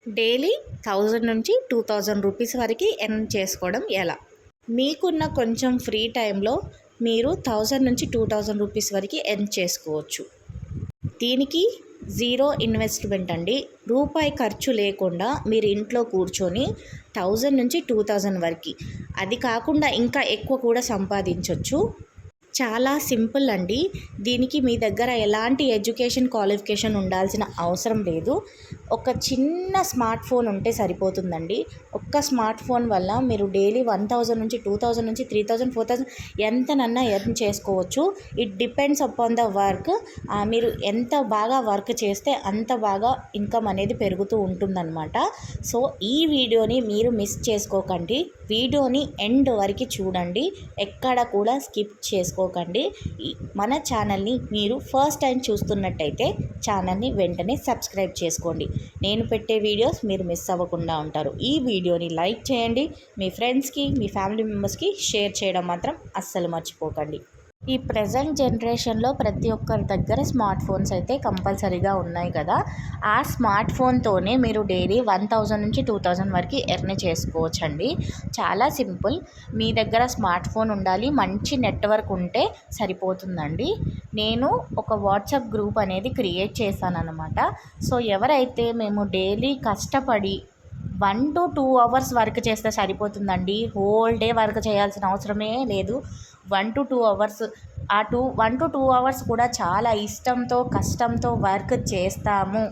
Daily 1000 నుంచి 2000 rupees వరకు earn చేసుకోవడం ఎలా? మీకున్న కొంచెం ఫ్రీ టైంలో మీరు 1000 నుంచి 2000 రూపీస్ వరకు ఎర్న్ చేసుకోవచ్చు. దీనికి జీరో ఇన్వెస్ట్మెంట్ అండి. రూపాయి ఖర్చు లేకుండా మీరు ఇంట్లో కూర్చొని 1000 నుంచి 2000 వరకు, అది కాకుండా ఇంకా ఎక్కువ కూడా సంపాదించవచ్చు. చాలా సింపుల్ అండి. దీనికి మీ దగ్గర ఎలాంటి ఎడ్యుకేషన్ క్వాలిఫికేషన్ ఉండాల్సిన అవసరం లేదు. ఒక చిన్న స్మార్ట్ ఫోన్ ఉంటే సరిపోతుందండి. ఒక్క స్మార్ట్ ఫోన్ వల్ల మీరు డైలీ 1000 నుంచి 2000 నుంచి 3000 4000 ఎంతనన్నా ఎర్న్ చేసుకోవచ్చు. It depends upon the work. మీరు ఎంత బాగా వర్క్ చేస్తే అంత బాగా ఇన్కమ్ అనేది పెరుగుతూ ఉంటుందన్నమాట. సో ఈ వీడియోని మీరు మిస్ చేసుకోకండి. వీడియోని ఎండ్ వరకు చూడండి, ఎక్కడ కూడా స్కిప్ చేసుకోకండి. మన ఛానల్ని మీరు ఫస్ట్ టైం చూస్తున్నట్టయితే ఛానల్ని వెంటనే సబ్స్క్రైబ్ చేసుకోండి. నేను పెట్టే వీడియోస్ మీరు మిస్ అవ్వకుండా ఉంటారు. ఈ వీడియోని లైక్ చేయండి, మీ ఫ్రెండ్స్కి మీ ఫ్యామిలీ మెంబర్స్కి షేర్ చేయడం మాత్రం అస్సలు మర్చిపోకండి. ఈ ప్రజెంట్ జనరేషన్లో ప్రతి ఒక్కరి దగ్గర స్మార్ట్ ఫోన్స్ అయితే కంపల్సరీగా ఉన్నాయి కదా. ఆ స్మార్ట్ ఫోన్తోనే మీరు డైలీ 1000 నుంచి 2000 వరకు ఎర్న్ చేసుకోవచ్చండి. చాలా సింపుల్. మీ దగ్గర స్మార్ట్ ఫోన్ ఉండాలి, మంచి నెట్వర్క్ ఉంటే సరిపోతుందండి. నేను ఒక వాట్సాప్ గ్రూప్ అనేది క్రియేట్ చేశాను అనమాట. సో ఎవరైతే మేము డైలీ కష్టపడి 1 to 2 అవర్స్ వర్క్ చేస్తే సరిపోతుందండి. హోల్ డే వర్క్ చేయాల్సిన అవసరమే లేదు. 1 to 2 అవర్స్, ఆ 1 to 2 అవర్స్ కూడా చాలా ఇష్టంతో కష్టంతో వర్క్ చేస్తాము,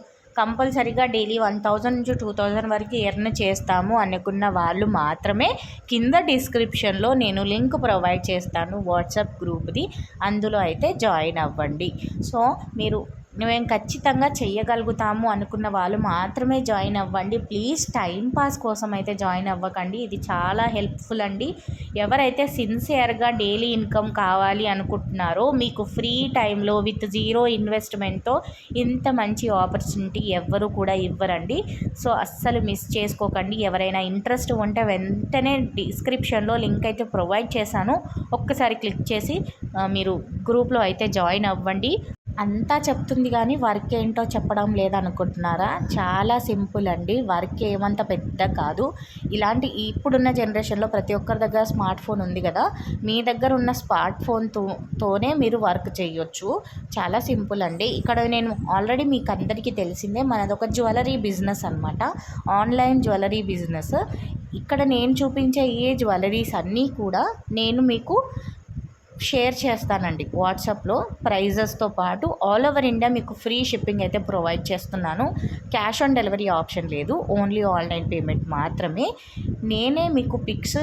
కంపల్సరీగా డైలీ 1000 నుంచి 2000 వరకు ఎర్న్ చేస్తాము అనుకున్న వాళ్ళు మాత్రమే కింద డిస్క్రిప్షన్లో నేను లింక్ ప్రొవైడ్ చేస్తాను వాట్సాప్ గ్రూప్ది. అందులో అయితే జాయిన్ అవ్వండి. సో మీరు మేము ఖచ్చితంగా చెయ్యగలుగుతాము అనుకున్న వాళ్ళు మాత్రమే జాయిన్ అవ్వండి. ప్లీజ్ టైం పాస్ కోసం అయితే జాయిన్ అవ్వకండి. ఇది చాలా హెల్ప్ఫుల్ అండి. ఎవరైతే సిన్సియర్గా డైలీ ఇన్కమ్ కావాలి అనుకుంటున్నారో, మీకు ఫ్రీ టైంలో విత్ జీరో ఇన్వెస్ట్మెంట్తో ఇంత మంచి ఆపర్చునిటీ ఎవ్వరు కూడా ఇవ్వరండి. సో అస్సలు మిస్ చేసుకోకండి. ఎవరైనా ఇంట్రెస్ట్ ఉంటే వెంటనే డిస్క్రిప్షన్లో లింక్ అయితే ప్రొవైడ్ చేశాను, ఒక్కసారి క్లిక్ చేసి మీరు గ్రూప్లో అయితే జాయిన్ అవ్వండి. అంతా చెప్తుంది కానీ వర్క్ ఏంటో చెప్పడం లేదనుకుంటున్నారా? చాలా సింపుల్ అండి. వర్క్ ఏమంత పెద్ద కాదు. ఇలాంటి ఇప్పుడున్న జనరేషన్లో ప్రతి ఒక్కరి దగ్గర స్మార్ట్ ఫోన్ ఉంది కదా. మీ దగ్గర ఉన్న స్మార్ట్ ఫోన్తోనే మీరు వర్క్ చేయొచ్చు. చాలా సింపుల్ అండి. ఇక్కడ నేను ఆల్రెడీ మీకు అందరికీ తెలిసిందే, మనది ఒక జ్యువెలరీ బిజినెస్ అనమాట. Online jewellery business. ఇక్కడ నేను చూపించే ఏ జ్యువెలరీస్ అన్నీ కూడా నేను మీకు షేర్ చేస్తానండి వాట్సాప్లో. ప్రైజెస్తో పాటు ఆల్ ఓవర్ ఇండియా మీకు ఫ్రీ షిప్పింగ్ అయితే ప్రొవైడ్ చేస్తున్నాను. క్యాష్ ఆన్ డెలివరీ ఆప్షన్ లేదు, ఓన్లీ ఆన్లైన్ పేమెంట్ మాత్రమే. నేనే మీకు పిక్స్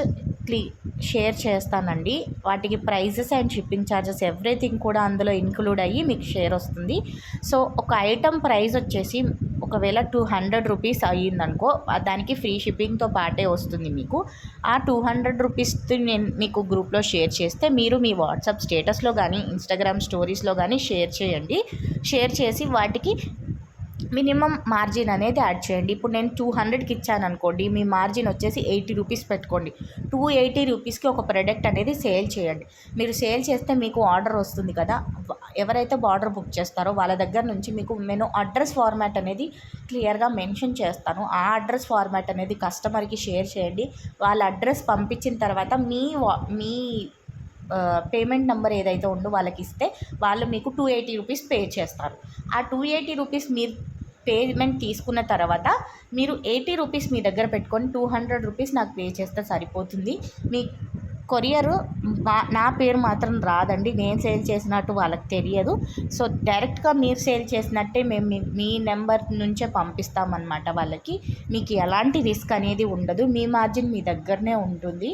షేర్ చేస్తానండి. వాటికి prices and shipping charges everything కూడా అందులో ఇంక్లూడ్ అయ్యి మీకు షేర్ వస్తుంది. సో ఒక ఐటమ్ ప్రైస్ వచ్చేసి ఒకవేళ 200 రూపీస్ అయ్యిందనుకో, దానికి ఫ్రీ షిప్పింగ్తో పాటే వస్తుంది మీకు. ఆ 200 రూపీస్ నేను మీకు గ్రూప్లో షేర్ చేస్తే మీరు మీ వాట్సాప్ స్టేటస్లో కానీ ఇన్స్టాగ్రామ్ స్టోరీస్లో కానీ షేర్ చేయండి. షేర్ చేసి వాటికి మినిమం మార్జిన్ అనేది యాడ్ చేయండి. ఇప్పుడు నేను 200కి ఇచ్చాను అనుకోండి, మీ మార్జిన్ వచ్చేసి 80 రూపీస్ పెట్టుకోండి. 280 రూపీస్కి ఒక ప్రోడక్ట్ అనేది సేల్ చేయండి. మీరు సేల్ చేస్తే మీకు ఆర్డర్ వస్తుంది కదా. ఎవరైతే ఆర్డర్ బుక్ చేస్తారో వాళ్ళ దగ్గర నుంచి మీకు నేను అడ్రస్ ఫార్మాట్ అనేది క్లియర్గా మెన్షన్ చేస్తాను. ఆ అడ్రస్ ఫార్మాట్ అనేది కస్టమర్కి షేర్ చేయండి. వాళ్ళ అడ్రస్ పంపించిన తర్వాత మీ పేమెంట్ నెంబర్ ఏదైతే ఉందో వాళ్ళకి ఇస్తే వాళ్ళు మీకు 280 రూపీస్ పే చేస్తారు. ఆ 280 రూపీస్ మీరు పేమెంట్ తీసుకున్న తర్వాత మీరు 80 రూపీస్ మీ దగ్గర పెట్టుకొని 200 రూపీస్ నాకు పే చేస్తే సరిపోతుంది. మీ కొరియరు నా పేరు మాత్రం రాదండి, నేను సేల్ చేసినట్టు వాళ్ళకి తెలియదు. సో డైరెక్ట్గా మీరు సేల్ చేసినట్టే మేము మీ నెంబర్ నుంచే పంపిస్తామన్నమాట వాళ్ళకి. మీకు ఎలాంటి రిస్క్ అనేది ఉండదు, మీ మార్జిన్ మీ దగ్గరనే ఉంటుంది.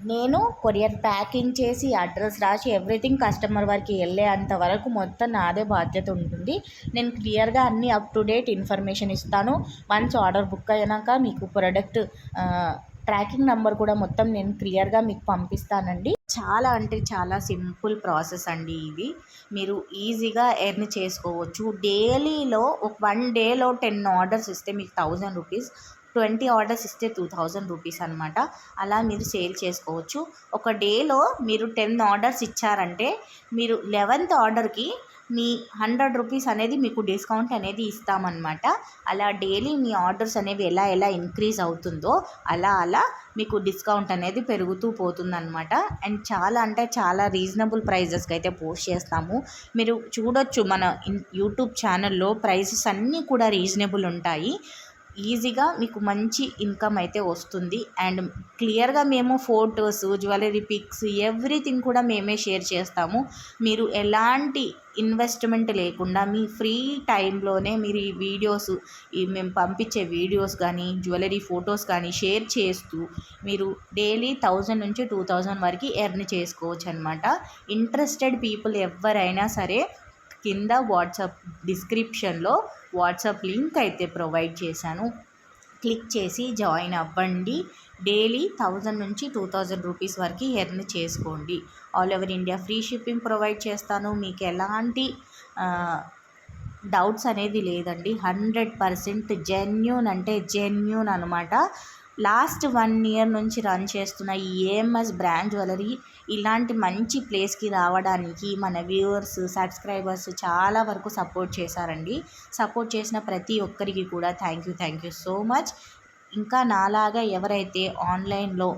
నేను కొరియర్ ప్యాకింగ్ చేసి అడ్రస్ రాసి ఎవ్రీథింగ్ కస్టమర్ వరకు వెళ్ళే అంతవరకు మొత్తం నాదే బాధ్యత ఉంటుంది. నేను క్లియర్గా అన్నీ అప్ టు డేట్ ఇన్ఫర్మేషన్ ఇస్తాను. వన్స్ ఆర్డర్ బుక్ అయినాక మీకు ప్రోడక్ట్ ట్రాకింగ్ నెంబర్ కూడా మొత్తం నేను క్లియర్గా మీకు పంపిస్తానండి. చాలా అంటే చాలా సింపుల్ ప్రాసెస్ అండి ఇది. మీరు ఈజీగా ఎర్న్ చేసుకోవచ్చు. డైలీలో ఒక 1 డేలో 10 ఆర్డర్స్ ఇస్తే మీకు 1000 రూపీస్. 20 ఆర్డర్స్ ఇస్తే 2000 రూపీస్ అనమాట. అలా మీరు సేల్ చేసుకోవచ్చు. ఒక డేలో మీరు 10 ఆర్డర్స్ ఇచ్చారంటే మీరు 11th ఆర్డర్కి మీ 100 రూపీస్ అనేది మీకు డిస్కౌంట్ అనేది ఇస్తామన్నమాట. అలా డైలీ మీ ఆర్డర్స్ అనేవి ఎలా ఇంక్రీజ్ అవుతుందో అలా మీకు డిస్కౌంట్ అనేది పెరుగుతూ పోతుందన్నమాట. అండ్ చాలా అంటే చాలా రీజనబుల్ ప్రైజెస్కి అయితే పోస్ట్ చేస్తాము. మీరు చూడొచ్చు మన యూట్యూబ్ ఛానల్లో ప్రైసెస్ అన్నీ కూడా రీజనబుల్ ఉంటాయి. ఈజీగా మీకు మంచి ఇన్కమ్ అయితే వస్తుంది. అండ్ క్లియర్గా మేము ఫొటోస్, జ్యువెలరీ పిక్స్ ఎవ్రీథింగ్ కూడా మేమే షేర్ చేస్తాము. మీరు ఎలాంటి ఇన్వెస్ట్మెంట్ లేకుండా మీ ఫ్రీ టైంలోనే మీరు ఈ వీడియోస్, మేము పంపించే వీడియోస్ కానీ జ్యువెలరీ ఫొటోస్ కానీ షేర్ చేస్తూ మీరు డైలీ 1000 నుంచి 2000 వరకు ఎర్న్ చేసుకోవచ్చు అనమాట. ఇంట్రెస్టెడ్ పీపుల్ ఎవరైనా సరే కింద వాట్సాప్ డిస్క్రిప్షన్లో వాట్సాప్ లింక్ అయితే ప్రొవైడ్ చేశాను. క్లిక్ చేసి జాయిన్ అవ్వండి. డైలీ 1000 నుంచి 2000 రూపీస్ వరకు ఎర్న్ చేసుకోండి. All over India free shipping provide చేస్తాను. మీకు ఎలాంటి డౌట్స్ అనేది లేదండి. 100% జెన్యూన్ అంటే జెన్యూన్ అనమాట. లాస్ట్ 1 ఇయర్ నుంచి రన్ చేస్తున్న ఈ ఏఎంఎస్ బ్రాండ్ జ్యువెలరీ ఇలాంటి మంచి ప్లేస్కి రావడానికి మన వ్యూవర్స్, సబ్స్క్రైబర్స్ చాలా వరకు సపోర్ట్ చేశారండి. సపోర్ట్ చేసిన ప్రతి ఒక్కరికి కూడా థ్యాంక్ యూ సో మచ్. ఇంకా నాలాగా ఎవరైతే ఆన్లైన్లో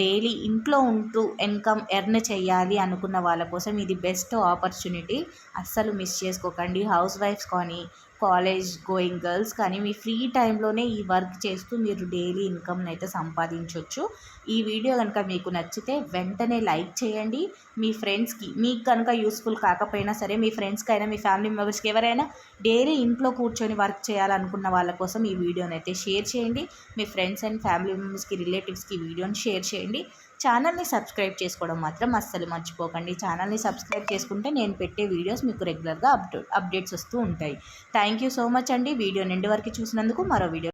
డైలీ ఇంట్లో ఉంటూ ఇన్కమ్ ఎర్న్ చేయాలి అనుకున్న వాళ్ళ కోసం ఇది బెస్ట్ ఆపర్చునిటీ. అస్సలు మిస్ చేసుకోకండి. హౌస్ వైఫ్స్ కానీ కాలేజ్ గోయింగ్ గర్ల్స్ కానీ మీ ఫ్రీ టైంలోనే ఈ వర్క్ చేస్తూ మీరు డైలీ ఇన్కమ్ని అయితే సంపాదించవచ్చు. ఈ వీడియో కనుక మీకు నచ్చితే వెంటనే లైక్ చేయండి. మీ ఫ్రెండ్స్కి, మీకు కనుక యూస్ఫుల్ కాకపోయినా సరే మీ ఫ్రెండ్స్కి అయినా మీ ఫ్యామిలీ మెంబర్స్కి ఎవరైనా డైలీ ఇంట్లో కూర్చొని వర్క్ చేయాలనుకున్న వాళ్ళ కోసం ఈ వీడియోని అయితే షేర్ చేయండి. మీ ఫ్రెండ్స్ అండ్ ఫ్యామిలీ మెంబర్స్కి, రిలేటివ్స్కి వీడియోని షేర్ చేయండి. ఛానల్ని సబ్స్క్రైబ్ చేసుకోవడం మాత్రం అస్సలు మర్చిపోకండి. ఛానల్ని సబ్స్క్రైబ్ చేసుకుంటే నేను పెట్టే వీడియోస్ మీకు రెగ్యులర్గా అప్డేట్స్ వస్తూ ఉంటాయి. థ్యాంక్ యూ సో మచ్ అండి. వీడియో నిండి వరకు చూసినందుకు. మరో వీడియో